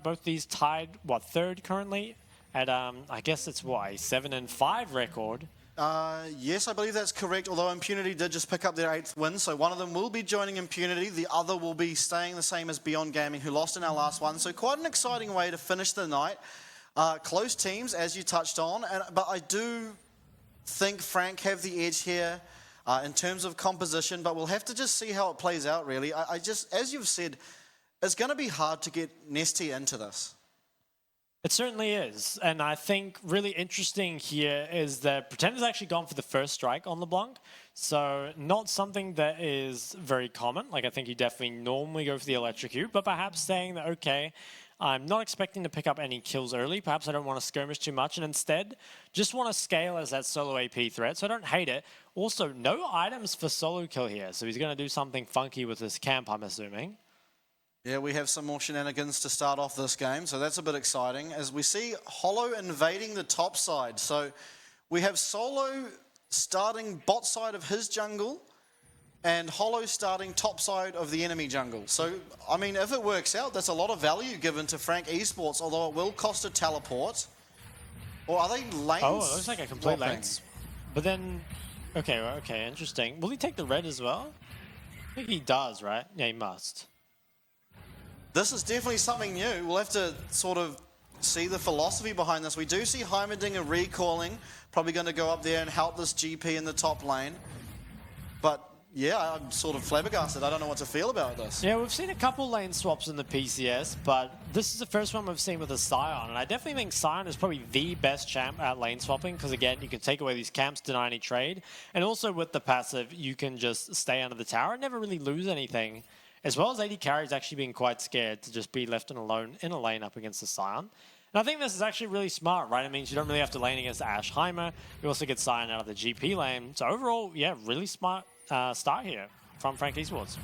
both these tied, what, third currently? At, I guess it's what, a 7-5 record. Yes, I believe that's correct, although Impunity did just pick up their 8th win, so one of them will be joining Impunity, the other will be staying the same as Beyond Gaming, who lost in our last one, so quite an exciting way to finish the night. Close teams, as you touched on, but I do think Frank have the edge here in terms of composition, but we'll have to just see how it plays out, really. I just, as you've said, it's going to be hard to get Nesty into this. It certainly is, and I think really interesting here is that Pretender's actually gone for the first strike on LeBlanc, so not something that is very common. Like, I think you definitely normally go for the electrocute, but perhaps saying that, okay, I'm not expecting to pick up any kills early, perhaps I don't want to skirmish too much, and instead just want to scale as that solo AP threat, so I don't hate it. Also, no items for solo kill here, so he's going to do something funky with this camp, I'm assuming. Yeah, we have some more shenanigans to start off this game, so that's a bit exciting. As we see Hollow invading the top side. So we have Solo starting bot side of his jungle, and Hollow starting top side of the enemy jungle. So, I mean, if it works out, that's a lot of value given to Frank Esports, although it will cost a teleport. Or are they lanes? Oh, it looks like a complete lanes. But then, okay, interesting. Will he take the red as well? I think he does, right? Yeah, he must. This is definitely something new. We'll have to sort of see the philosophy behind this. We do see Heimerdinger recalling, probably going to go up there and help this GP in the top lane. But yeah, I'm sort of flabbergasted. I don't know what to feel about this. Yeah, we've seen a couple lane swaps in the PCS, but this is the first one we've seen with a Scion, and I definitely think Scion is probably the best champ at lane swapping, because again, you can take away these camps, deny any trade, and also with the passive, you can just stay under the tower and never really lose anything. As well as AD Carry's actually being quite scared to just be left alone in a lane up against the Scion. And I think this is actually really smart, right? It means you don't really have to lane against Ashe Heimer. You also get Scion out of the GP lane. So overall, yeah, really smart start here from Frank Esports.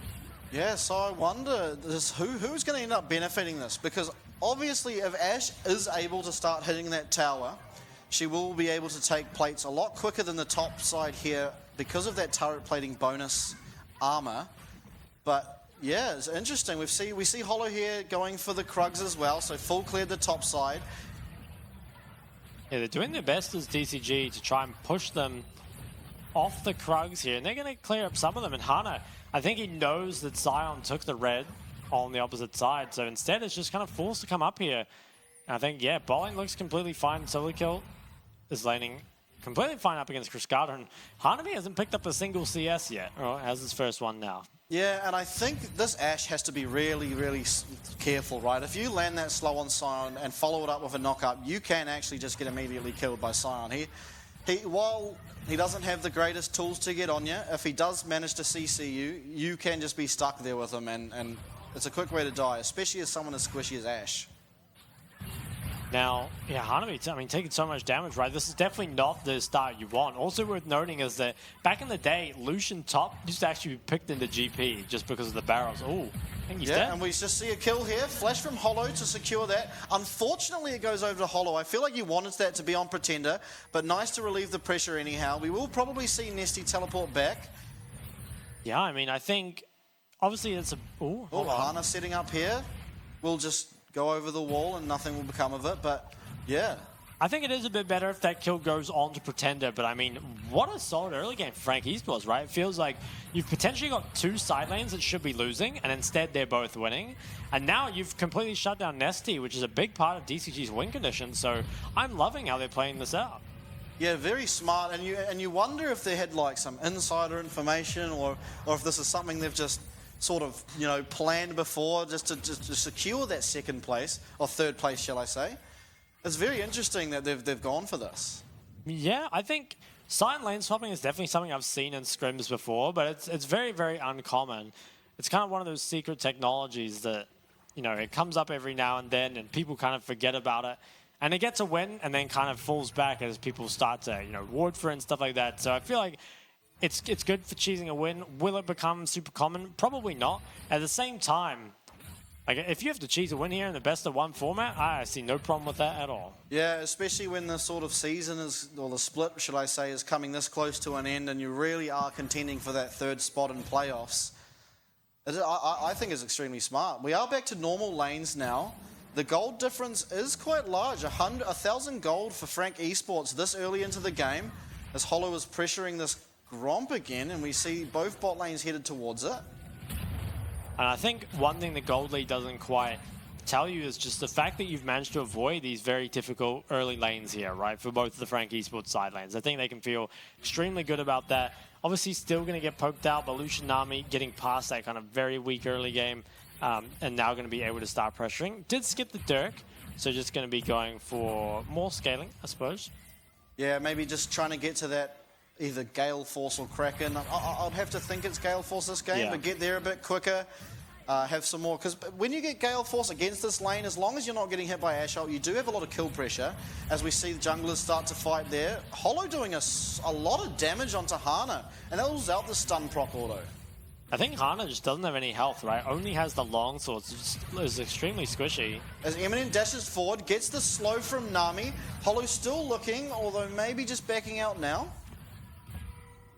Yeah, so I wonder who's going to end up benefiting this? Because obviously if Ashe is able to start hitting that tower, she will be able to take plates a lot quicker than the top side here because of that turret plating bonus armor. But yeah, it's interesting. We see Hollow here going for the Krugs as well, so full cleared the top side. Yeah, they're doing their best as DCG to try and push them off the Krugs here, and they're going to clear up some of them. And Hana, I think he knows that Scion took the red on the opposite side, so instead it's just kind of forced to come up here. And I think, yeah, bowling looks completely fine. Solo kill is laning completely fine up against Cruscata, and Hanabi hasn't picked up a single CS yet, or has his first one now. Yeah, and I think this Ashe has to be really, really careful, right? If you land that slow on Scion and follow it up with a knockup, you can actually just get immediately killed by Scion. While he doesn't have the greatest tools to get on you, if he does manage to CC you, you can just be stuck there with him, and it's a quick way to die, especially as someone as squishy as Ashe. Now, yeah, Hanabi, I mean, taking so much damage, right? This is definitely not the start you want. Also worth noting is that back in the day, Lucian top used to actually be picked into GP just because of the barrels. Oh, I think he's dead. And we just see a kill here. Flash from Hollow to secure that. Unfortunately, it goes over to Hollow. I feel like you wanted that to be on Pretender, but nice to relieve the pressure anyhow. We will probably see Nesty teleport back. Yeah, I mean, I think, obviously it's a... Oh, Hana setting up here. We'll just go over the wall and nothing will become of it, but yeah. I think it is a bit better if that kill goes on to Pretender, but I mean, what a solid early game for Frank Esports, right? It feels like you've potentially got two side lanes that should be losing, and instead they're both winning. And now you've completely shut down Nesty, which is a big part of DCG's win condition, so I'm loving how they're playing this out. Yeah, very smart, and you wonder if they had like some insider information or if this is something they've just sort of, you know, planned before just to secure that second place, or third place, shall I say. It's very interesting that they've gone for this. Yeah, I think side lane swapping is definitely something I've seen in scrims before, but it's very, very uncommon. It's kind of one of those secret technologies that, you know, it comes up every now and then and people kind of forget about it. And it gets a win and then kind of falls back as people start to, you know, ward for it and stuff like that. So I feel like it's good for cheesing a win. Will it become super common? Probably not. At the same time, like if you have to cheese a win here in the best of one format, I see no problem with that at all. Yeah, especially when the sort of season is, or the split, should I say, is coming this close to an end and you really are contending for that third spot in playoffs. I think it's extremely smart. We are back to normal lanes now. The gold difference is quite large. 1,000 gold for Frank Esports this early into the game, as Hollow is pressuring this Gromp again, and we see both bot lanes headed towards it. And I think one thing the Gold League doesn't quite tell you is just the fact that you've managed to avoid these very difficult early lanes here, right, for both the Frank Esports side lanes. I think they can feel extremely good about that. Obviously, still going to get poked out, but Lucian Nami getting past that kind of very weak early game, and now going to be able to start pressuring. Did skip the Dirk, so just going to be going for more scaling, I suppose. Yeah, maybe just trying to get to that either Gale Force or Kraken. I'd have to think it's Gale Force this game, but get there a bit quicker. Have some more, because when you get Gale Force against this lane, as long as you're not getting hit by Ash ult, you do have a lot of kill pressure, as we see the junglers start to fight there. Hollow doing a lot of damage onto Hana, and that was out the stun proc auto. I think Hana just doesn't have any health, right? Only has the long sword, so it's extremely squishy. As Eminem dashes forward, gets the slow from Nami. Hollow still looking, although maybe just backing out now.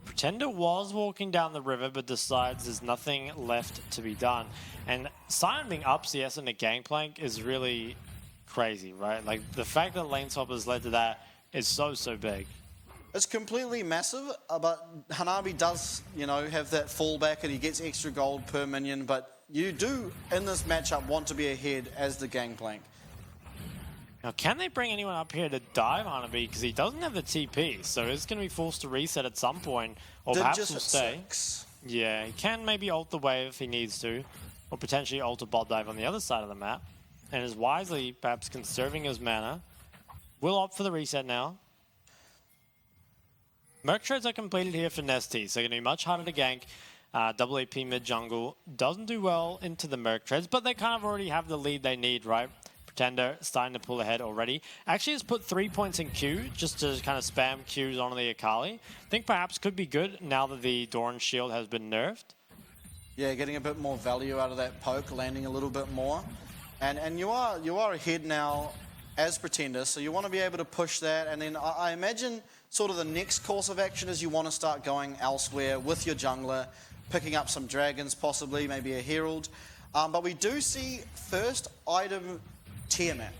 Pretender was walking down the river, but decides there's nothing left to be done. And Sion being up CS in the gangplank is really crazy, right? Like, the fact that lane swap has led to that is so big. It's completely massive, but Hanabi does, you know, have that fallback and he gets extra gold per minion, but you do, in this matchup, want to be ahead as the gangplank. Now, can they bring anyone up here to dive Hanabi? Because he doesn't have the TP, so he's going to be forced to reset at some point, or perhaps will stay. 6. Yeah, he can maybe ult the wave if he needs to, or potentially ult a bot dive on the other side of the map, and is wisely perhaps conserving his mana. Will opt for the reset now. Merc trades are completed here for Nesty, so going to be much harder to gank. Double AP mid jungle doesn't do well into the Merc trades, but they kind of already have the lead they need, right? Pretender starting to pull ahead already. Actually has put 3 points in Q just to kind of spam Qs onto the Akali. I think perhaps could be good now that the Doran shield has been nerfed. Yeah, getting a bit more value out of that poke, landing a little bit more. And you are ahead now as Pretender, so you want to be able to push that, and then I imagine sort of the next course of action is you want to start going elsewhere with your jungler, picking up some dragons possibly, maybe a herald. But we do see first item Tiamat.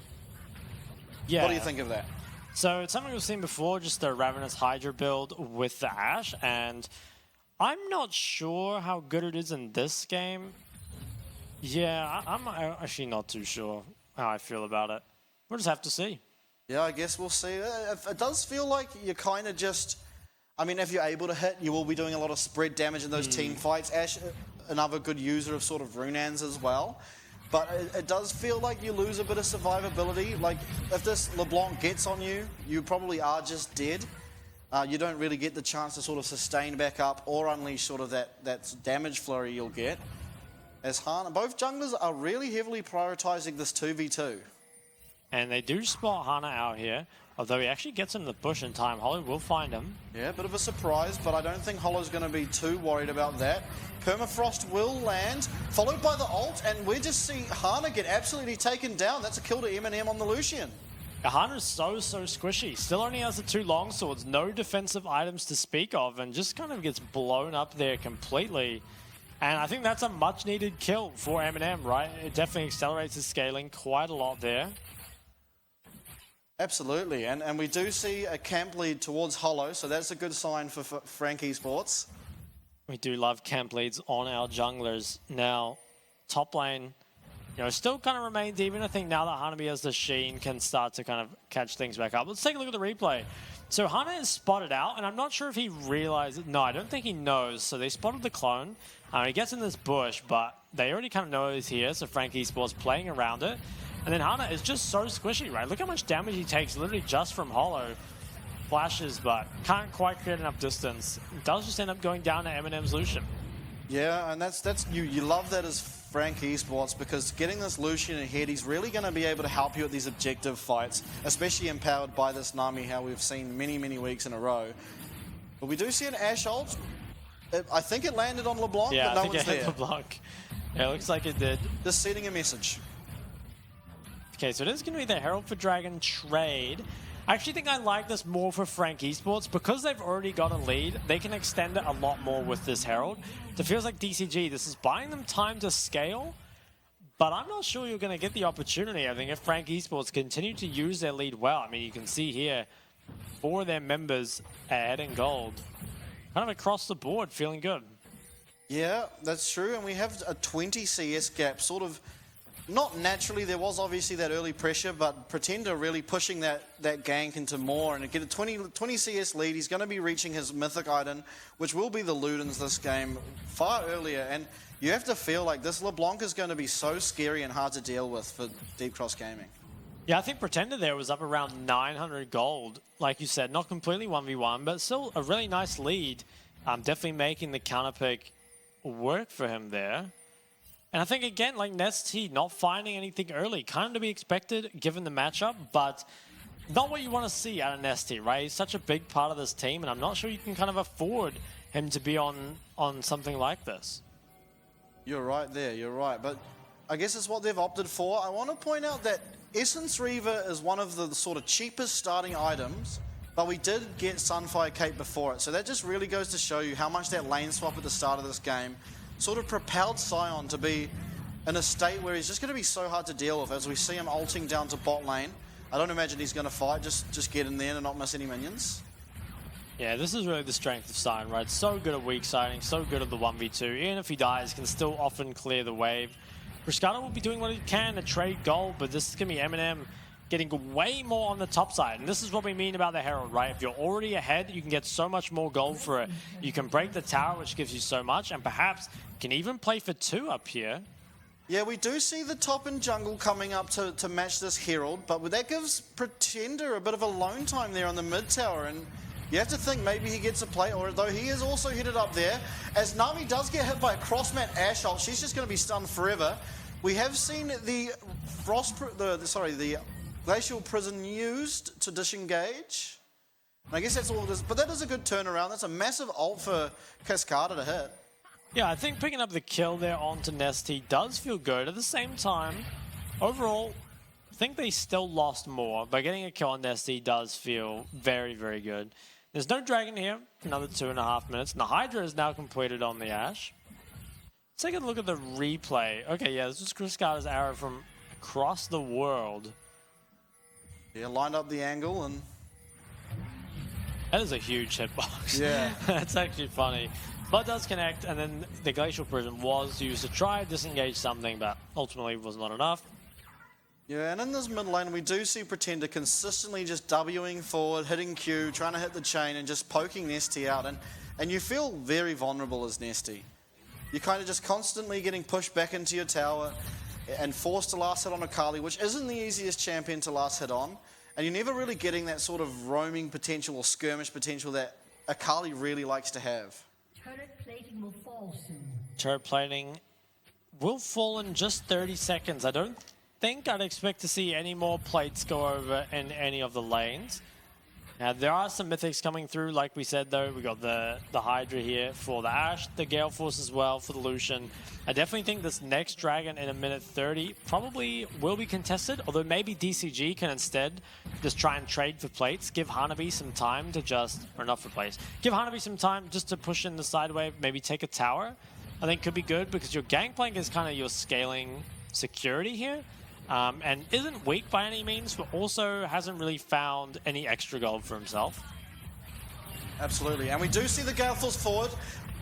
Yeah. What do you think of that? So it's something we've seen before, just the Ravenous Hydra build with the Ashe, and I'm not sure how good it is in this game. Yeah, I'm actually not too sure how I feel about it. We'll just have to see. Yeah, I guess we'll see. It does feel like you're kind of just... I mean, if you're able to hit, you will be doing a lot of spread damage in those team fights. Ashe, another good user of sort of Runans as well. But it does feel like you lose a bit of survivability. Like, if this LeBlanc gets on you, you probably are just dead. You don't really get the chance to sort of sustain back up or unleash sort of that damage flurry you'll get. As Hana, both junglers are really heavily prioritizing this 2v2. And they do spot Hana out here, although he actually gets in the bush in time. Hollow will find him. Yeah, a bit of a surprise, but I don't think Hollow's going to be too worried about that. Permafrost will land, followed by the ult, and we just see Hana get absolutely taken down. That's a kill to Eminem on the Lucian. Hana's so squishy. Still only has the 2 long swords, no defensive items to speak of, and just kind of gets blown up there completely. And I think that's a much needed kill for Eminem, right? It definitely accelerates his scaling quite a lot there. Absolutely, and we do see a camp lead towards Hollow, so that's a good sign for Frank Esports. We do love camp leads on our junglers. Now, top lane, you know, still kind of remains even. I think now that Hanabi has the Sheen, can start to kind of catch things back up. Let's take a look at the replay. So Hana is spotted out, and I'm not sure if he realized it. No, I don't think he knows. So they spotted the clone. He gets in this bush, but they already kind of know he's here, so Frank Esports playing around it. And then Hana is just so squishy, right? Look how much damage he takes literally just from Hollow. Flashes, but can't quite create enough distance. Does just end up going down to Eminem's Lucian. Yeah, and that's you love that as Frank Esports, because getting this Lucian ahead, he's really going to be able to help you at these objective fights, especially empowered by this Nami, how we've seen many weeks in a row. But we do see an Ashe ult. I think it landed on LeBlanc, yeah, but no I think one's it hit there. LeBlanc. Yeah, it looks like it did. Just sending a message. Okay, so it is going to be the Herald for Dragon trade. I actually think I like this more for Frank Esports. Because they've already got a lead, they can extend it a lot more with this Herald. It feels like DCG, this is buying them time to scale, But I'm not sure you're going to get the opportunity. I think if Frank Esports continue to use their lead well, I mean, you can see here 4 of their members ahead in gold. Kind of across the board, feeling good. Yeah, that's true. And we have a 20 CS gap, sort of, not naturally. There was obviously that early pressure, but Pretender really pushing that gank into more. And to get a 20 CS lead, he's going to be reaching his mythic item, which will be the Ludens this game, far earlier. And you have to feel like this LeBlanc is going to be so scary and hard to deal with for Deep Cross Gaming. Yeah, I think Pretender there was up around 900 gold. Like you said, not completely 1v1, but still a really nice lead. Definitely making the counter pick work for him there. And I think, again, like Nesty not finding anything early, kind of to be expected given the matchup, but not what you want to see out of Nesty, right? He's such a big part of this team, and I'm not sure you can kind of afford him to be on something like this. You're right there, you're right. But I guess it's what they've opted for. I want to point out that Essence Reaver is one of the sort of cheapest starting items, but we did get Sunfire Cape before it. So that just really goes to show you how much that lane swap at the start of this game sort of propelled Sion to be in a state where he's just going to be so hard to deal with as we see him ulting down to bot lane. I don't imagine he's going to fight, just get in there and not miss any minions. Yeah, this is really the strength of Sion, right? So good at weak siding, so good at the 1v2. Even if he dies, can still often clear the wave. Frescata will be doing what he can to trade gold, but this is going to be Eminem getting way more on the top side. And this is what we mean about the Herald, right? If you're already ahead, you can get so much more gold for it. You can break the tower, which gives you so much, and perhaps can even play for 2 up here. Yeah, we do see the top and jungle coming up to match this Herald, but that gives Pretender a bit of a lone time there on the mid tower, and you have to think maybe he gets a play, although he is also headed up there. As Nami does get hit by a cross-mat Ashe ult, she's just going to be stunned forever. We have seen the Glacial Prison used to disengage. And I guess that's all it is, but that is a good turnaround. That's a massive ult for Cascada to hit. Yeah, I think picking up the kill there onto Nesty does feel good. At the same time, overall, I think they still lost more, but getting a kill on Nesty does feel very, very good. There's no dragon here, another 2.5 minutes, and the Hydra is now completed on the Ashe. Let's take a look at the replay. Okay, yeah, this is Cascada's arrow from across the world. Yeah, lined up the angle and... That is a huge hitbox. Yeah. That's actually funny. But does connect, and then the Glacial Prism was used to try to disengage something, but ultimately was not enough. Yeah, and in this mid lane, we do see Pretender consistently just Wing forward, hitting Q, trying to hit the chain, and just poking Nesty out. And you feel very vulnerable as Nesty. You're kind of just constantly getting pushed back into your tower and forced to last hit on Akali, which isn't the easiest champion to last hit on. And you're never really getting that sort of roaming potential or skirmish potential that Akali really likes to have. Turret plating will fall soon. Turret plating will fall in just 30 seconds. I don't think I'd expect to see any more plates go over in any of the lanes. Now, there are some mythics coming through, like we said, though. We got the Hydra here for the Ashe, the Gale Force as well for the Lucian. I definitely think this next dragon in a minute 30 probably will be contested, although maybe DCG can instead just try and trade for plates, give Hanabi some time to just, or not for plates, give Hanabi some time just to push in the side wave, maybe take a tower. I think could be good because your Gangplank is kind of your scaling security here. And isn't weak by any means, but also hasn't really found any extra gold for himself. Absolutely, and we do see the Gale Force forward.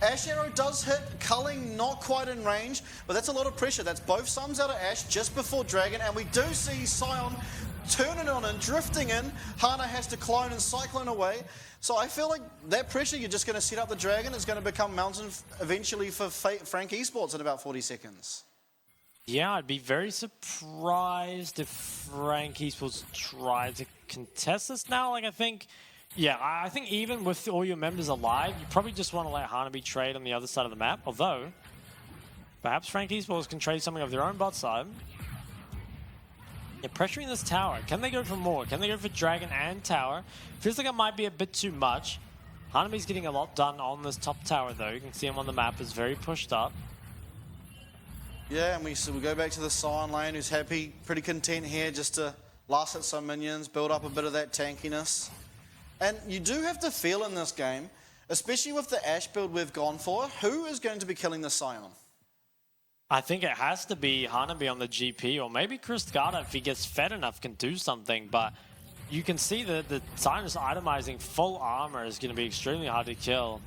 Ashe Arrow does hit, Culling not quite in range, but that's a lot of pressure. That's both sums out of Ashe just before Dragon, and we do see Sion turning on and drifting in. Hana has to clone and cyclone away. So I feel like that pressure, you're just going to set up the Dragon, is going to become Mountain eventually for Frank Esports in about 40 seconds. Yeah, I'd be very surprised if Frank Esports tried to contest this now. Like, I think even with all your members alive, you probably just want to let Hanabi trade on the other side of the map. Although, perhaps Frank Esports can trade something of their own bot side. Yeah, pressuring this tower. Can they go for more? Can they go for Dragon and tower? Feels like it might be a bit too much. Hanabi's getting a lot done on this top tower, though. You can see him on the map is very pushed up. Yeah, and we go back to the Sion lane, who's happy, pretty content here just to last hit some minions, build up a bit of that tankiness. And you do have to feel in this game, especially with the Ashe build we've gone for, who is going to be killing the Sion? I think it has to be Hanabi on the GP, or maybe Kristgata, if he gets fed enough, can do something. But you can see that the Sinus itemizing full armor is going to be extremely hard to kill.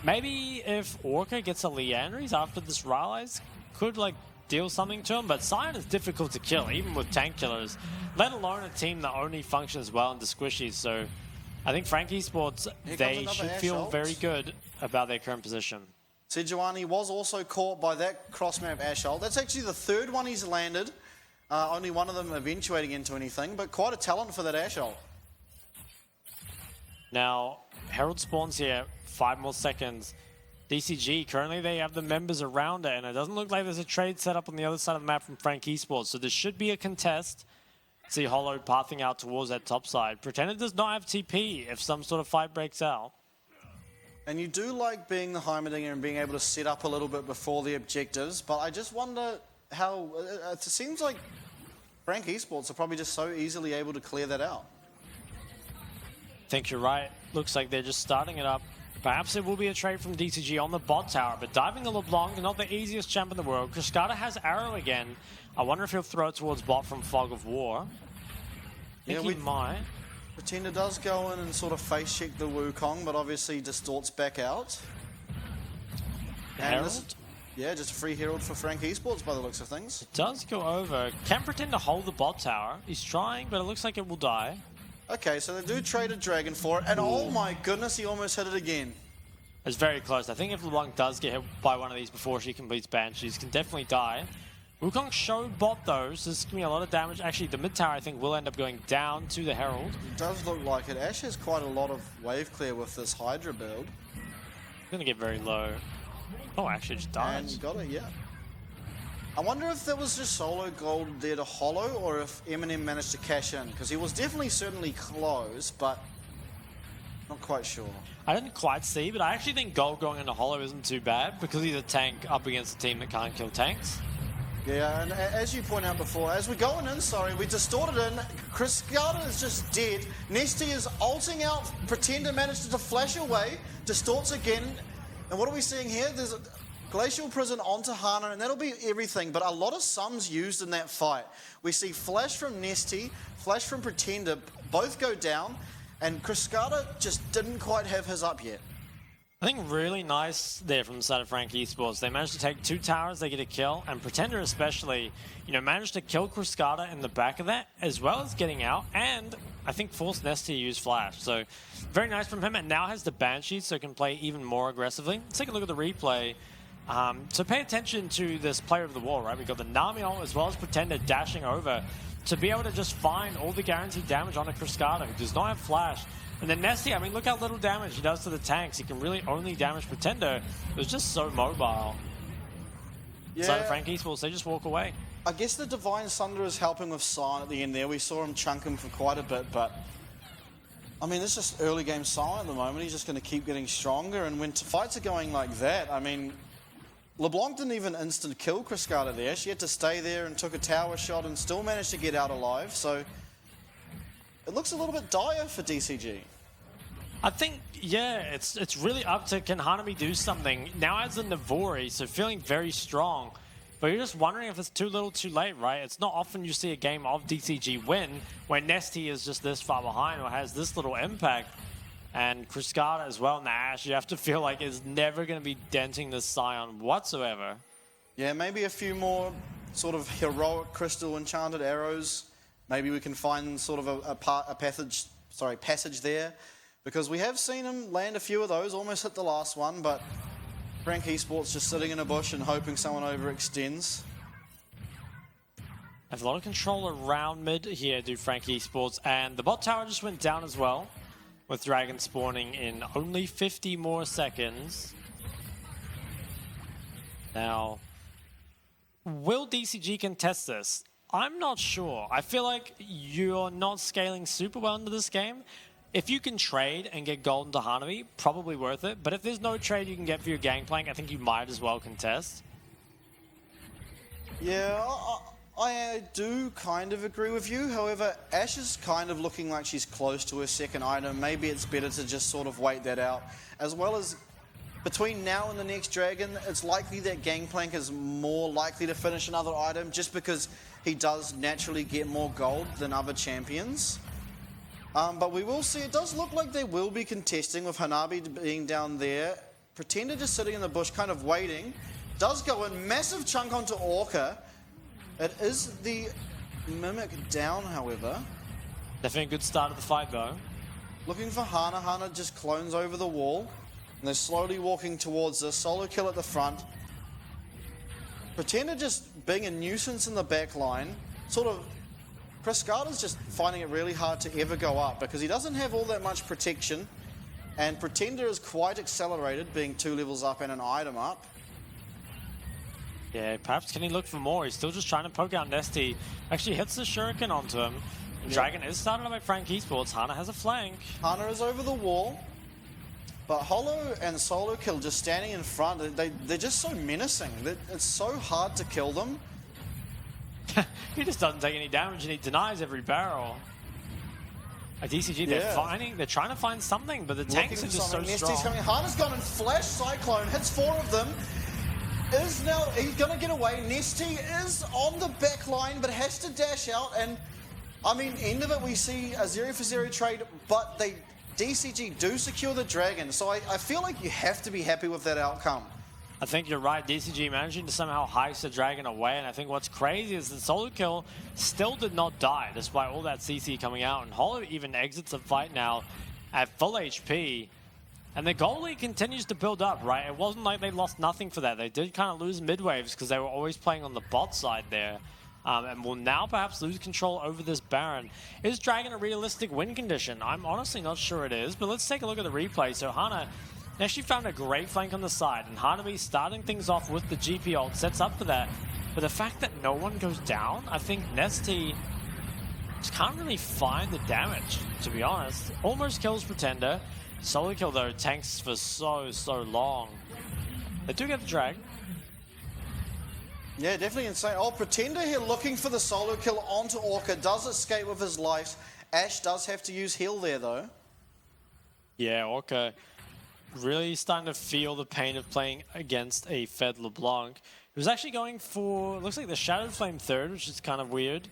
Maybe if Orca gets a Leandries after this Rylai's, could like deal something to him. But Sion is difficult to kill, even with tank killers, let alone a team that only functions well into squishies. So I think Frank Esports, they should feel very good about their current position. Sejuani was also caught by that cross-map Ash ult. That's actually the third one he's landed. Only one of them eventuating into anything, but quite a talent for that Ash ult. Now, Herald spawns here, 5 more seconds. DCG, currently they have the members around it, and it doesn't look like there's a trade set up on the other side of the map from Frank Esports, so there should be a contest. See Hollow pathing out towards that top side. Pretender does not have TP if some sort of fight breaks out. And you do like being the Heimerdinger and being able to set up a little bit before the objectives, but I just wonder how... it seems like Frank Esports are probably just so easily able to clear that out. I think you're right. Looks like they're just starting it up. Perhaps it will be a trade from DCG on the bot tower, but diving the LeBlanc, not the easiest champ in the world. Kristgata has arrow again. I wonder if he'll throw it towards bot from Fog of War. I think he might. Pretender does go in and sort of face check the Wukong, but obviously distorts back out. Herald? Yeah, just a free Herald for Frank Esports by the looks of things. It does go over. Can Pretender hold the bot tower? He's trying, but it looks like it will die. Okay, so they do trade a dragon for it, and oh my goodness, he almost hit it again. It's very close. I think if LeBlanc does get hit by one of these before she completes Banshees, can definitely die. Wukong showed bot though, so this is going to be a lot of damage. Actually, the mid tower I think will end up going down to the Herald. It does look like it. Ash has quite a lot of wave clear with this Hydra build. Going to get very low. Oh, actually just died. And got it, yeah. I wonder if there was just solo gold there to Hollow, or if Eminem managed to cash in, because he was definitely certainly close, but not quite sure. I didn't quite see, but I actually think gold going into Hollow isn't too bad, because he's a tank up against a team that can't kill tanks. Yeah, and as you point out before, as we're going in, sorry, we distorted in. Kristgata is just dead. Nesty is ulting out. Pretender manages to flash away. Distorts again. And what are we seeing here? There's a Glacial Prison onto Hana, and that'll be everything. But a lot of sums used in that fight. We see flash from Nesty, flash from Pretender, both go down. And Kristgata just didn't quite have his up yet. I think really nice there from the side of Frank Esports. They managed to take 2 towers, they get a kill, and Pretender especially, you know, managed to kill Kristgata in the back of that, as well as getting out, and I think forced Nesty to use Flash. So very nice from him, and now has the Banshee, so can play even more aggressively. Let's take a look at the replay. So pay attention to this player of the wall, right? We've got the Nami ult as well as Pretender dashing over to be able to just find all the guaranteed damage on a Kristgata, who does not have Flash. And then Nesty, I mean, look how little damage he does to the tanks. He can really only damage Pretender. It was just so mobile. Yeah. So Frank Esports, they just walk away. I guess the Divine Sunder is helping with Sion at the end there. We saw him chunk him for quite a bit, but I mean, it's just early game Sion at the moment. He's just going to keep getting stronger, and when fights are going like that, I mean, LeBlanc didn't even instant kill Kristgata there. She had to stay there and took a tower shot and still managed to get out alive, so it looks a little bit dire for DCG. I think, yeah, it's really up to can Hanabi do something. Now as a Navori, so feeling very strong. But you're just wondering if it's too little too late, right? It's not often you see a game of DCG win when Nesty is just this far behind or has this little impact. And Kristgata as well in the Ash, you have to feel like it's never going to be denting this Sion whatsoever. Yeah, maybe a few more sort of heroic crystal enchanted arrows. Maybe we can find sort of a passage there. Because we have seen him land a few of those, almost hit the last one, but Frank Esports just sitting in a bush and hoping someone overextends. Have a lot of control around mid here, do Frank Esports, and the bot tower just went down as well, with Dragon spawning in only 50 more seconds. Now, will DCG contest this? I'm not sure. I feel like you're not scaling super well into this game. If you can trade and get gold into Hanabi, probably worth it. But if there's no trade you can get for your Gangplank, I think you might as well contest. Yeah, I do kind of agree with you. However, Ash is kind of looking like she's close to her second item. Maybe it's better to just sort of wait that out. As well as between now and the next dragon, it's likely that Gangplank is more likely to finish another item just because he does naturally get more gold than other champions. But we will see, it does look like they will be contesting with Hanabi being down there. Pretender just sitting in the bush, kind of waiting. Does go in, massive chunk onto Orca. It is the Mimic down, however. Definitely a good start of the fight, though. Looking for Hana. Hana just clones over the wall. And they're slowly walking towards this. Solo kill at the front. Pretender just being a nuisance in the back line. Sort of, Prescada's just finding it really hard to ever go up because he doesn't have all that much protection. And Pretender is quite accelerated, being 2 levels up and an item up. Yeah, perhaps can he look for more? He's still just trying to poke out Nesty. Actually hits the shuriken onto him. Yep. Dragon is started by Frank Esports. Hana has a flank. Hana is over the wall. But Hollow and Solo Kill just standing in front, they're just so menacing. It's so hard to kill them. He just doesn't take any damage and he denies every barrel. At DCG, they're trying to find something, but the tanks are just so strong. Nesty's coming. Hana's gone and Flash Cyclone, hits 4 of them. He's going to get away. Nesty is on the back line, but has to dash out. And, I mean, end of it, we see a 0 for 0 trade, but DCG do secure the Dragon. So I feel like you have to be happy with that outcome. I think you're right. DCG managing to somehow heist the Dragon away. And I think what's crazy is that Solo Kill still did not die, despite all that CC coming out. And Hollow even exits the fight now at full HP. And the goal lead continues to build up, right? It wasn't like they lost nothing for that. They did kind of lose mid-waves because they were always playing on the bot side there. And will now perhaps lose control over this Baron. Is Dragon a realistic win condition? I'm honestly not sure it is, but let's take a look at the replay. So Hana actually found a great flank on the side, and Hanabi starting things off with the GP ult sets up for that. But the fact that no one goes down, I think Nesty just can't really find the damage, to be honest. Almost kills Pretender. Solo Kill, though, tanks for so long. They do get the drag. Yeah, definitely insane. Oh, Pretender here looking for the Solo Kill onto Orca. Does escape with his life. Ash does have to use heal there, though. Yeah, Orca really starting to feel the pain of playing against a Fed LeBlanc. He was actually going for, looks like the Shadow Flame third, which is kind of weird.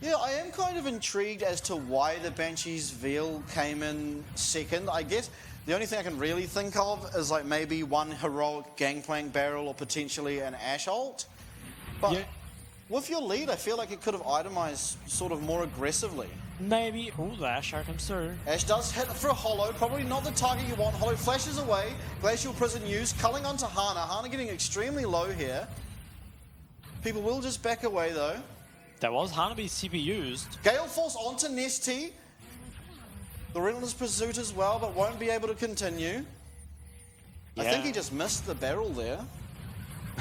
Yeah, I am kind of intrigued as to why the Banshee's Veil came in second. I guess the only thing I can really think of is like maybe one heroic Gangplank barrel or potentially an Ash ult. But yeah, with your lead, I feel like it could have itemized sort of more aggressively. Maybe. Oh, the Ash comes through. Ash does hit for a Hollow, probably not the target you want. Hollow flashes away, Glacial Prison used, culling onto Hana. Hana getting extremely low here. People will just back away though. That was Hanabi's CP used. Gale Force onto Nesty. The Relentless Pursuit as well, but won't be able to continue. Yeah. I think he just missed the barrel there.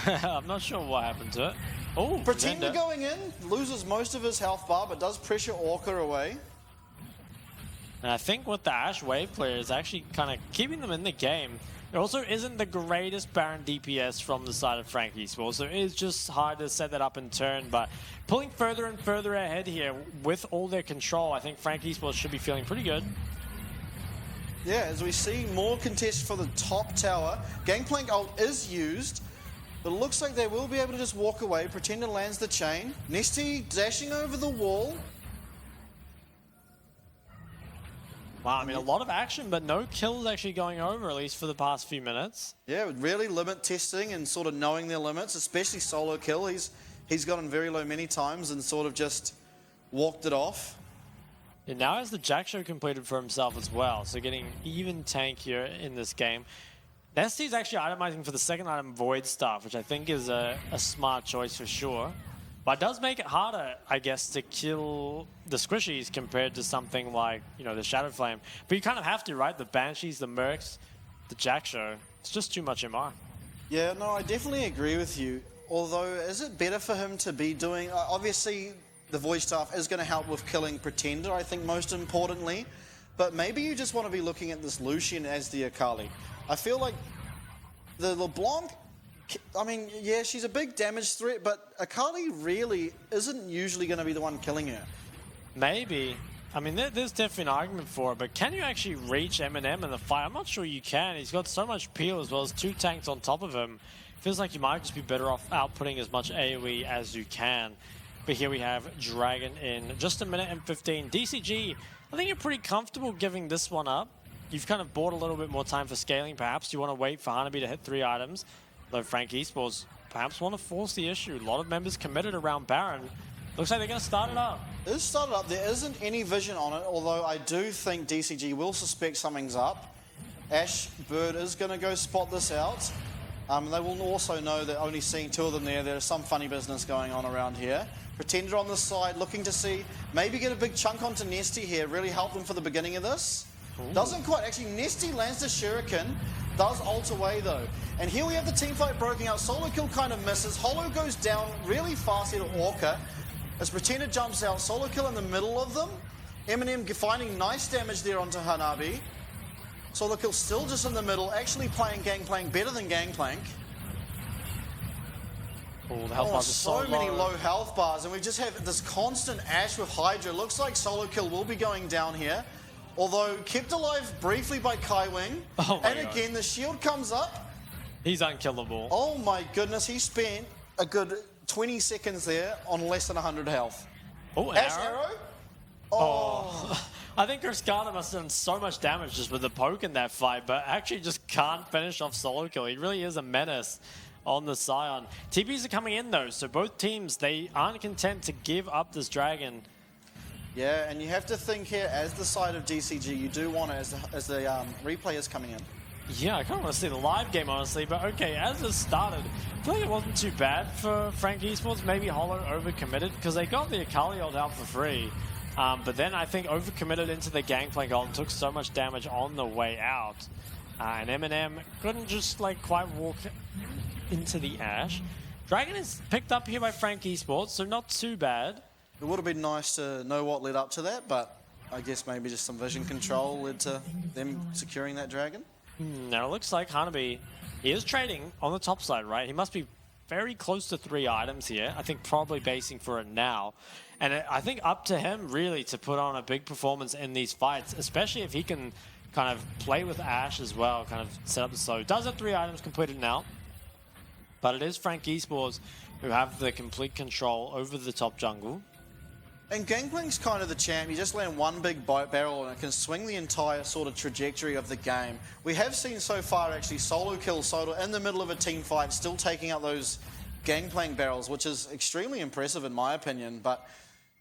I'm not sure what happened to it. Oh, Pretender going in, loses most of his health bar, but does pressure Orca away. And I think what the Ash Wave player is actually kind of keeping them in the game. It also isn't the greatest Baron DPS from the side of Frank Esports, so it is just hard to set that up in turn, but pulling further and further ahead here with all their control, I think Frank Esports should be feeling pretty good. Yeah, as we see more contest for the top tower, Gangplank ult is used, but it looks like they will be able to just walk away. Pretender lands the chain. Nesty dashing over the wall. Wow, I mean, a lot of action, but no kills actually going over, at least for the past few minutes. Yeah, really limit testing and sort of knowing their limits, especially Solo Kill. He's gotten very low many times and sort of just walked it off. And now has the Jack Show completed for himself as well, so getting even tankier in this game. Nesty's actually itemizing for the second item, Void Staff, which I think is a smart choice for sure. But it does make it harder, I guess, to kill the squishies compared to something like, you know, the Shadow Flame. But you kind of have to, right? The Banshees, the Mercs, the Jack Show. It's just too much MR. Yeah, no, I definitely agree with you. Although, is it better for him to be doing... obviously, the Void Staff is going to help with killing Pretender, I think, most importantly. But maybe you just want to be looking at this Lucian as the Akali. I feel like the LeBlanc... I mean, yeah, she's a big damage threat, but Akali really isn't usually going to be the one killing her. Maybe. I mean, there's definitely an argument for it, but can you actually reach Eminem in the fight? I'm not sure you can. He's got so much peel as well as 2 tanks on top of him. Feels like you might just be better off outputting as much AoE as you can. But here we have Dragon in just a minute and 15. DCG, I think you're pretty comfortable giving this one up. You've kind of bought a little bit more time for scaling, perhaps. You want to wait for Hanabi to hit 3 items. Though Frank Esports perhaps want to force the issue. A lot of members committed around Baron. Looks like they're going to start it up. It is started up. There isn't any vision on it, although I do think DCG will suspect something's up. Ash Bird is going to go spot this out. They will also know that only seeing 2 of them there's some funny business going on around here. Pretender on the side, looking to see, maybe get a big chunk onto Nesty here, really help them for the beginning of this. Ooh. Doesn't quite. Actually, Nesty lands the Shuriken, does ult away though. And here we have the team fight broken out. Solo kill kind of misses. Holo goes down really fast here to Orca. As Pretender jumps out, solo kill in the middle of them. Eminem finding nice damage there onto Hanabi. Solo kill still just in the middle, actually playing Gangplank better than Gangplank. Oh, the health bars are so many low health bars, and we just have this constant Ash with Hydra. Looks like solo kill will be going down here. Although kept alive briefly by Kaiwing. Oh my God. Again, the shield comes up. He's unkillable. Oh my goodness, he spent a good 20 seconds there on less than 100 health. Oh, an Ash arrow? arrow? Oh. I think Rescada must have done so much damage just with the poke in that fight, but actually just can't finish off solo kill. He really is a menace on the Scion. TPs are coming in though, so both teams, they aren't content to give up this Dragon. Yeah, and you have to think here, as the side of DCG, you do want it as the replay is coming in. Yeah, I kind of want to see the live game, honestly, but okay, as it started, I feel like it wasn't too bad for Frank Esports. Maybe Holo overcommitted, because they got the Akali ult out for free. But then I think overcommitted into the Gangplank ult and took so much damage on the way out. And Eminem couldn't just like quite walk into the Ash. Dragon is picked up here by Frank Esports, so not too bad. It would have been nice to know what led up to that, but I guess maybe just some vision control led to them securing that Dragon. Now it looks like Hanabi, he is trading on the top side, right? He must be very close to 3 items here. I think probably basing for it now. And I think up to him really to put on a big performance in these fights, especially if he can kind of play with Ash as well, kind of set up the slow. Does have 3 items completed now, but it is Frank Esports who have the complete control over the top jungle. And Gangplank's kind of the champ. You just land one big barrel and it can swing the entire sort of trajectory of the game. We have seen so far actually solo kill Soda in the middle of a team fight, still taking out those Gangplank barrels, which is extremely impressive in my opinion. But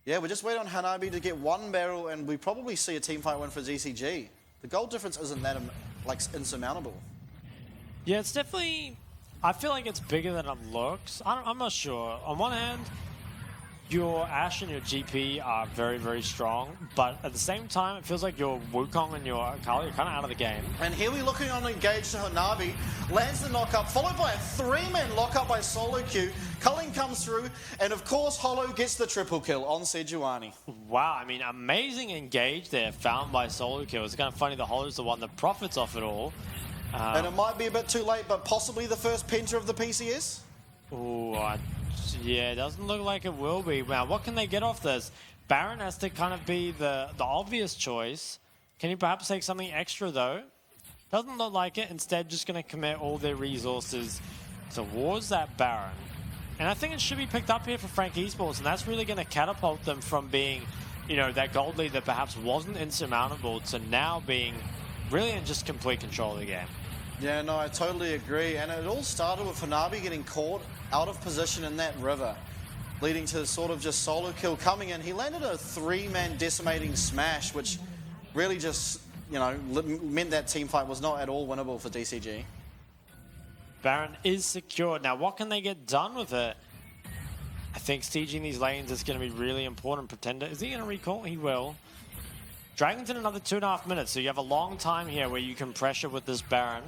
yeah, we just wait on Hanabi to get 1 barrel and we probably see a team fight win for DCG. The goal difference isn't that like insurmountable. Yeah, it's definitely, I feel like it's bigger than it looks. I'm not sure. On one hand, your Ash and your GP are very, very strong, but at the same time, it feels like your Wukong and your Akali are kind of out of the game. And here we're looking on engaged to Hanabi, lands the knockup, followed by a 3-man lockup by Solo Q. Culling comes through, and of course, Holo gets the triple kill on Sejuani. Wow, I mean, amazing engage there, found by Solo Kill. It's kind of funny the Holo's the one that profits off it all. And it might be a bit too late, but possibly the first penta of the PCS? Ooh, yeah, it doesn't look like it will be. Now, what can they get off this? Baron has to kind of be the obvious choice. Can you perhaps take something extra, though? Doesn't look like it. Instead, just going to commit all their resources towards that Baron. And I think it should be picked up here for Frank Esports, and that's really going to catapult them from being, you know, that gold lead that perhaps wasn't insurmountable to now being really in just complete control of the game. Yeah, no, I totally agree. And it all started with Hanabi getting caught out of position in that river, leading to sort of just solo kill coming in. He landed a 3-man decimating smash, which really just, you know, meant that team fight was not at all winnable for DCG. Baron is secured. Now, what can they get done with it? I think sieging these lanes is going to be really important. Pretender, is he going to recall? He will. Dragon's in another 2.5 minutes, so you have a long time here where you can pressure with this Baron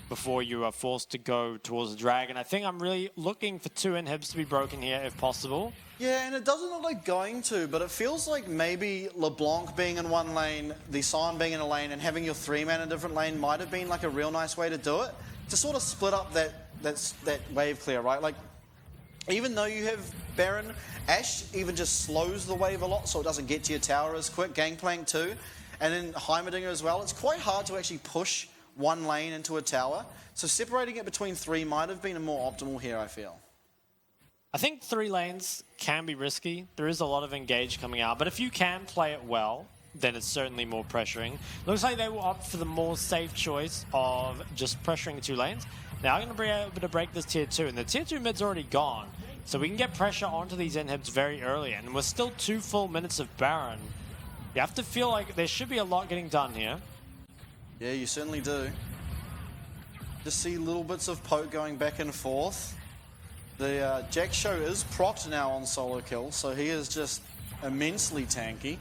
before you are forced to go towards the Dragon. I think I'm really looking for 2 inhibs to be broken here if possible. Yeah, and it doesn't look like going to, but it feels like maybe LeBlanc being in one lane, the Scion being in a lane, and having your 3-man in a different lane might have been like a real nice way to do it. To sort of split up that wave clear, right? Like, even though you have Baron, Ashe even just slows the wave a lot so it doesn't get to your tower as quick. Gangplank too. And then Heimerdinger as well. It's quite hard to actually push one lane into a tower. So separating it between 3 might have been more optimal here, I feel. I think 3 lanes can be risky. There is a lot of engage coming out, but if you can play it well, then it's certainly more pressuring. Looks like they will opt for the more safe choice of just pressuring 2 lanes. Now I'm going to be able to break this tier 2, and the tier 2 mid's already gone. So we can get pressure onto these inhibs very early, and we're still 2 full minutes of Baron. You have to feel like there should be a lot getting done here. Yeah, you certainly do. Just see little bits of poke going back and forth. The Jack Show is procced now on solo kill, so he is just immensely tanky.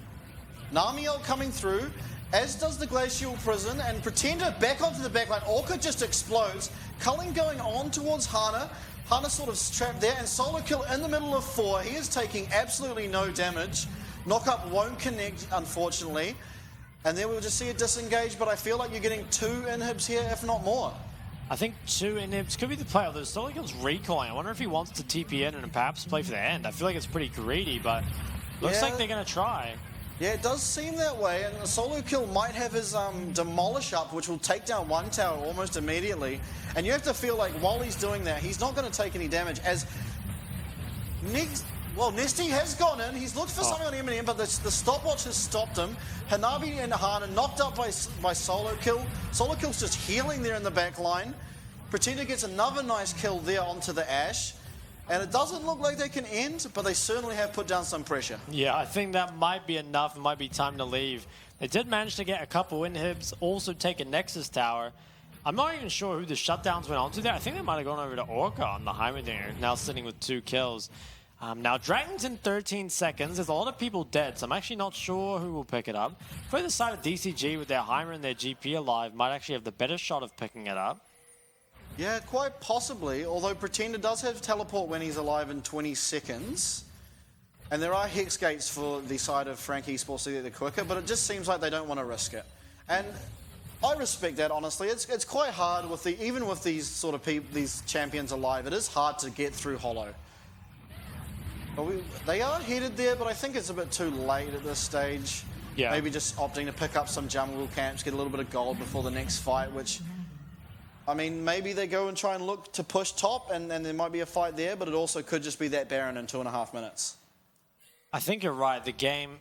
Nami ult coming through, as does the Glacial Prison, and Pretender back onto the backline. Orchid just explodes. Culling going on towards Hana. Hana sort of trapped there, and solo kill in the middle of 4. He is taking absolutely no damage. Knockup won't connect, unfortunately. And then we'll just see a disengage, but I feel like you're getting 2 inhibs here, if not more. I think 2 inhibs could be the play, although solo kill's recoiling. I wonder if he wants to TP in and perhaps play for the end. I feel like it's pretty greedy, but looks like they're going to try. Yeah, it does seem that way, and the solo kill might have his demolish up, which will take down 1 tower almost immediately. And you have to feel like while he's doing that, he's not going to take any damage. As Nesty has gone in. He's looked for something on Eminem, but the stopwatch has stopped him. Hanabi and Hana knocked up by solo kill. Solo kill's just healing there in the back line. Pretender gets another nice kill there onto the Ashe. And it doesn't look like they can end, but they certainly have put down some pressure. Yeah, I think that might be enough. It might be time to leave. They did manage to get a couple inhibs, also take a Nexus tower. I'm not even sure who the shutdowns went on to there. I think they might have gone over to Orca on the Heimerdinger, now sitting with 2 kills. Now, Dragon's in 13 seconds. There's a lot of people dead, so I'm actually not sure who will pick it up. For the side of DCG with their Heimer and their GP alive might actually have the better shot of picking it up. Yeah, quite possibly, although Pretender does have teleport when he's alive in 20 seconds. And there are Hex Gates for the side of Frank Esports to get the quicker, but it just seems like they don't want to risk it. And I respect that, honestly. It's quite hard, with even with these sort of these champions alive, it is hard to get through Hollow. But they are headed there, but I think it's a bit too late at this stage. Yeah. Maybe just opting to pick up some jungle camps, get a little bit of gold before the next fight, which... I mean, maybe they go and try and look to push top, and there might be a fight there, but it also could just be that Baron in 2.5 minutes. I think you're right. The game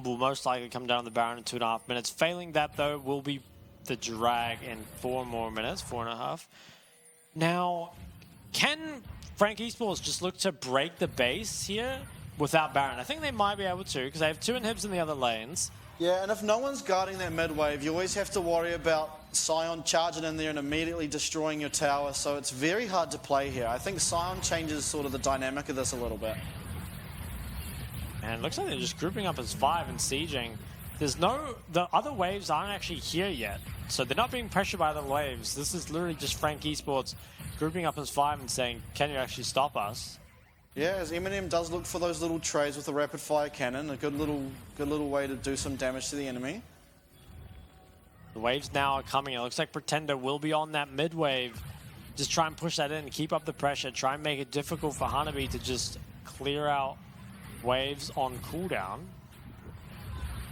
will most likely come down to the Baron in 2.5 minutes. Failing that, though, will be the drag in 4 more minutes, 4.5. Now, can Frank Esports just look to break the base here without Baron? I think they might be able to, because they have 2 inhibs in the other lanes. Yeah, and if no one's guarding that mid wave, you always have to worry about Sion charging in there and immediately destroying your tower, so it's very hard to play here. I think Sion changes sort of the dynamic of this a little bit. And it looks like they're just grouping up as 5 and sieging. The other waves aren't actually here yet, so they're not being pressured by the waves. This is literally just Frank Esports grouping up as 5 and saying, can you actually stop us? Yeah, as Eminem does look for those little trays with the rapid fire cannon, a good little way to do some damage to the enemy. The waves now are coming. It looks like Pretender will be on that mid wave. Just try and push that in, keep up the pressure, try and make it difficult for Hanabi to just clear out waves on cooldown.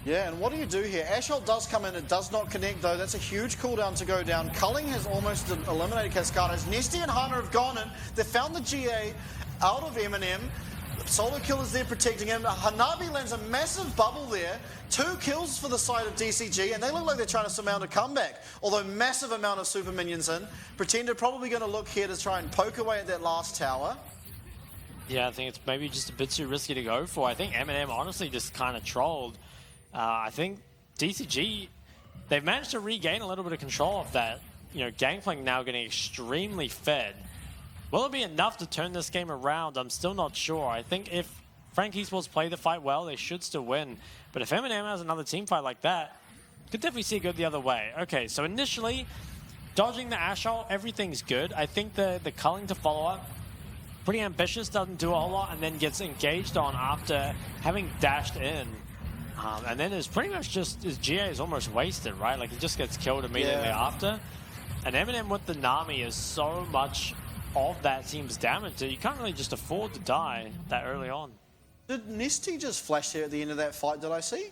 Yeah, and what do you do here? Ashot does come in, it does not connect though. That's a huge cooldown to go down. Culling has almost eliminated Cascadas. Nesty and Hana have gone in. They found the GA out of Eminem. Solo kill is there protecting him. Hanabi lands a massive bubble there. 2 kills for the side of DCG, and they look like they're trying to surmount a comeback. Although massive amount of super minions in. Pretender probably going to look here to try and poke away at that last tower. Yeah, I think it's maybe just a bit too risky to go for. I think Eminem honestly just kind of trolled. I think DCG, they've managed to regain a little bit of control of that. You know, Gangplank now getting extremely fed. Will it be enough to turn this game around? I'm still not sure. I think if Frank Esports play the fight well, they should still win. But if Eminem has another team fight like that, could definitely see it go the other way. Okay, so initially, dodging the Ashe ult, everything's good. I think the culling to follow up, pretty ambitious, doesn't do a whole lot, and then gets engaged on after having dashed in. And then it's pretty much just, his GA is almost wasted, right? Like, he just gets killed immediately after. And Eminem with the Nami is so much of that team's damage. You can't really just afford to die that early on. Did Nesty just flash there at the end of that fight, did I see?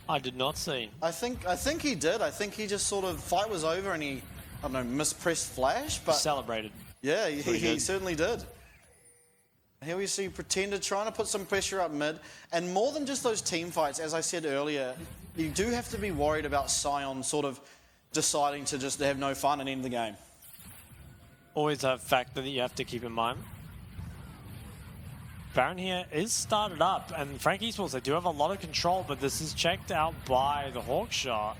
I did not see. I think he did. I think he just sort of, fight was over and he, I don't know, mispressed flash, but... Celebrated. Yeah, he certainly did. Here we see Pretender trying to put some pressure up mid, and more than just those team fights, as I said earlier, you do have to be worried about Sion sort of deciding to just have no fun and end the game. Always a factor that you have to keep in mind. Baron here is started up, and Frank Esports, they do have a lot of control, but this is checked out by the Hawkshot.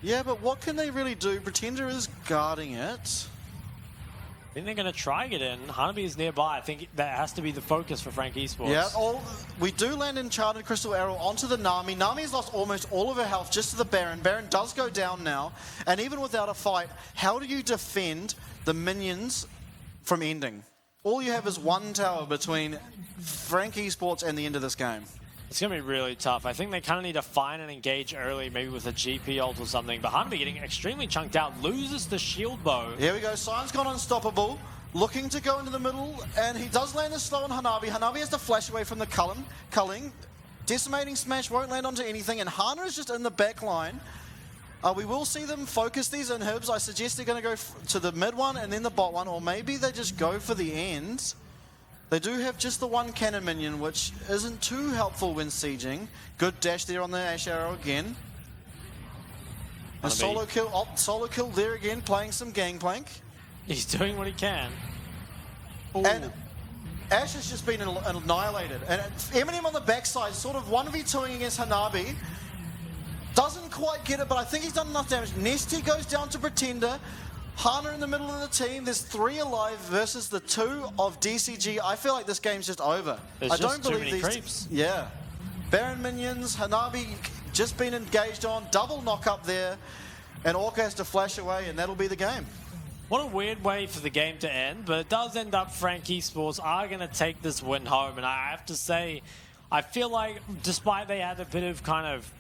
Yeah, but what can they really do? Pretender is guarding it. I think they're going to try get in. Hanabi is nearby. I think that has to be the focus for Frank Esports. Yeah, we do land Enchanted Crystal Arrow onto the Nami. Nami has lost almost all of her health just to the Baron. Baron does go down now, and even without a fight, how do you defend the minions from ending? All you have is one tower between Frank Esports and the end of this game. It's going to be really tough. I think they kind of need to find and engage early, maybe with a GP ult or something. But Hanabi getting extremely chunked out, loses the shield bow. Here we go, Sion's gone unstoppable, looking to go into the middle, and he does land a slow on Hanabi. Hanabi has to flash away from the culling. Decimating Smash won't land onto anything, and Hana is just in the back line. We will see them focus these inhibs. I suggest they're going to go to the mid one and then the bot one, or maybe they just go for the ends. They do have just the one cannon minion, which isn't too helpful when sieging. Good dash there on the Ash Arrow again. A solo kill there again, playing some Gangplank. He's doing what he can. Ooh. And Ash has just been annihilated. And Eminem on the backside, sort of 1v2ing against Hanabi. Doesn't quite get it, but I think he's done enough damage. Nesty goes down to Pretender. Hana in the middle of the team. There's 3 alive versus the 2 of DCG. I feel like this game's just over. There's just too many creeps. Yeah. Baron minions, Hanabi just been engaged on. Double knock up there. And Orca has to flash away, and that'll be the game. What a weird way for the game to end, but it does end up Frank Esports are going to take this win home. And I have to say, I feel like despite they had a bit of kind of,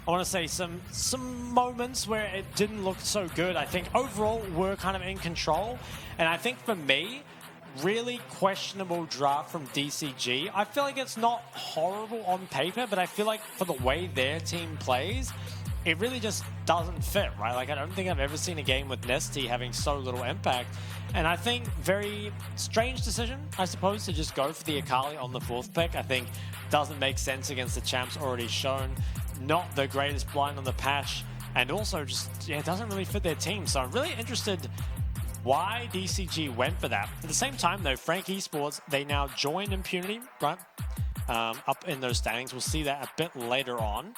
I want to say some moments where it didn't look so good, I think overall we're kind of in control. And I think for me, really questionable draft from DCG. I feel like it's not horrible on paper, but I feel like for the way their team plays, it really just doesn't fit, right? Like, I don't think I've ever seen a game with Nesty having so little impact. And I think very strange decision, I suppose, to just go for the Akali on the 4th pick. I think doesn't make sense against the champs already shown. Not the greatest blind on the patch. And also just, yeah, it doesn't really fit their team. So I'm really interested why DCG went for that. At the same time, though, Frank Esports, they now join Impunity, right? Up in those standings. We'll see that a bit later on.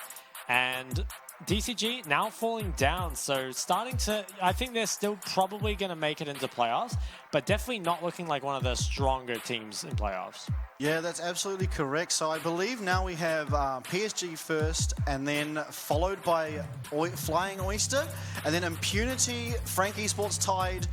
And DCG now falling down, so starting to, I think they're still probably going to make it into playoffs, but definitely not looking like one of the stronger teams in playoffs. Yeah, that's absolutely correct. So I believe now we have PSG first, and then followed by Flying Oyster, and then Impunity, Frank Esports tied.